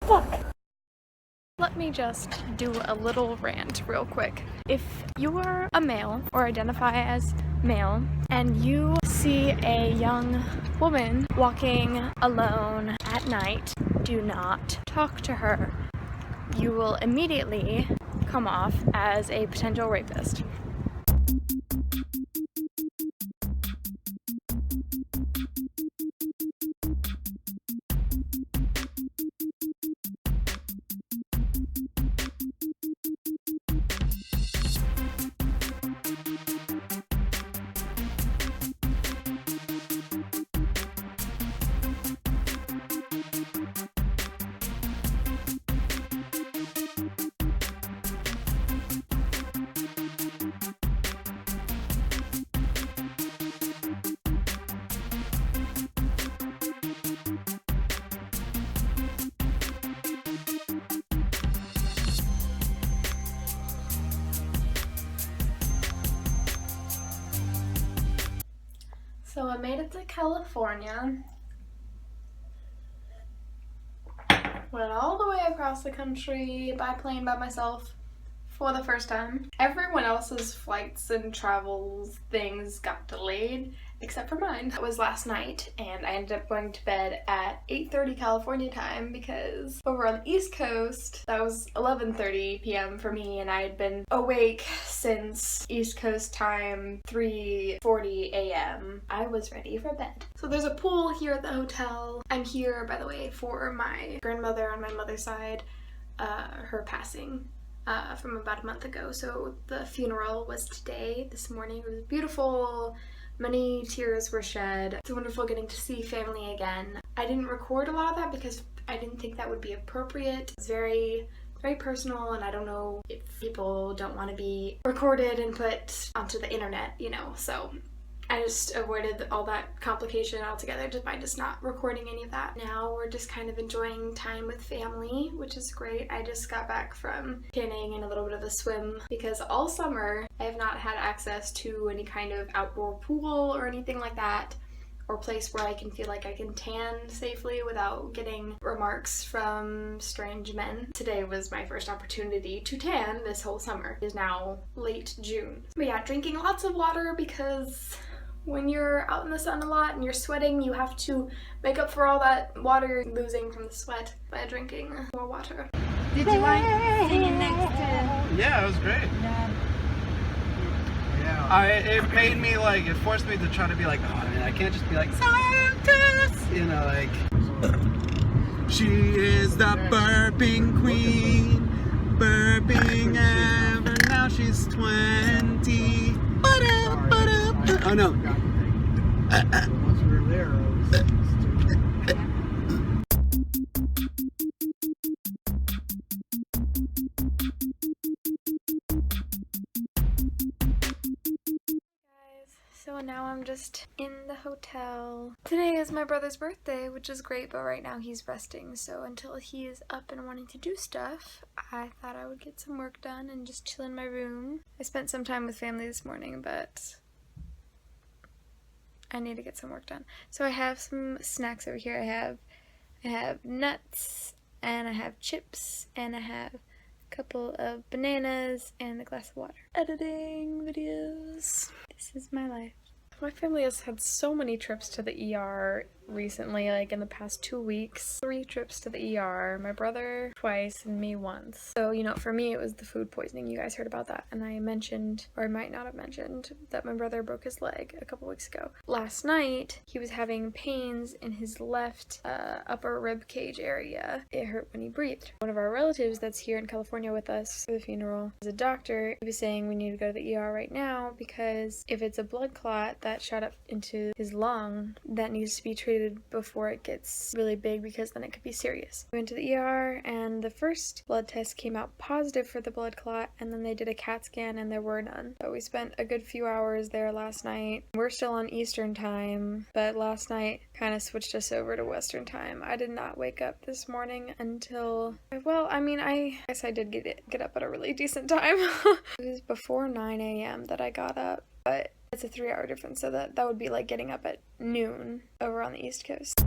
Fuck! Let me just do a little rant real quick. If you are a male or identify as male and you see a young woman walking alone at night, do not talk to her. You will immediately come off as a potential rapist. So I made it to California, went all the way across the country by plane by myself for the first time. Everyone else's flights and travels things got delayed except for mine. That was last night, and I ended up going to bed at 8:30 California time because over on the East Coast that was 11:30 p.m. for me, and I had been awake since East Coast time 3:40 a.m. I was ready for bed. So there's a pool here at the hotel. I'm here, by the way, for my grandmother on my mother's side, her passing from about a month ago. So the funeral was today, this morning. It was beautiful. Many tears were shed. It's wonderful getting to see family again. I didn't record a lot of that because I didn't think that would be appropriate. It's very personal, and I don't know if people don't want to be recorded and put onto the internet, you know, so I just avoided all that complication altogether just by just not recording any of that. Now we're just kind of enjoying time with family, which is great. I just got back from tanning and a little bit of a swim because all summer I have not had access to any kind of outdoor pool or anything like that, or place where I can feel like I can tan safely without getting remarks from strange men. Today was my first opportunity to tan this whole summer. It is now late June. But yeah, drinking lots of water because when you're out in the sun a lot and you're sweating, you have to make up for all that water you're losing from the sweat by drinking more water. Did you like singing next to... Yeah, it was great. Yeah. It made me like, it forced me to try to be like, oh man, I can't just be like, scientist! You know, like, she is the burping queen, burping ever, now she's 20. Oh no. Once we were there, So now I'm just in the hotel. Today is my brother's birthday, which is great, but right now he's resting, so until he is up and wanting to do stuff, I thought I would get some work done and just chill in my room. I spent some time with family this morning, but I need to get some work done. So I have some snacks over here. I have nuts, and I have chips, and I have a couple of bananas and a glass of water. Editing videos. This is my life. My family has had so many trips to the ER recently, like in the past 2 weeks. 3 trips to the ER, my brother twice and me once. So, you know, for me it was the food poisoning. You guys heard about that. And I mentioned, or I might not have mentioned, that my brother broke his leg a couple weeks ago. Last night, he was having pains in his left upper rib cage area. It hurt when he breathed. One of our relatives that's here in California with us for the funeral is a doctor. He was saying we need to go to the ER right now because if it's a blood clot that shot up into his lung, that needs to be treated before it gets really big because then it could be serious. We went to the ER and the first blood test came out positive for the blood clot, and then they did a CAT scan and there were none. So we spent a good few hours there last night. We're still on Eastern time, but last night kind of switched us over to Western time. I did not wake up this morning until, well, I mean, I guess I did get up at a really decent time. It was before 9 a.m. that I got up, but It's a 3-hour difference, so that would be like getting up at noon over on the East Coast.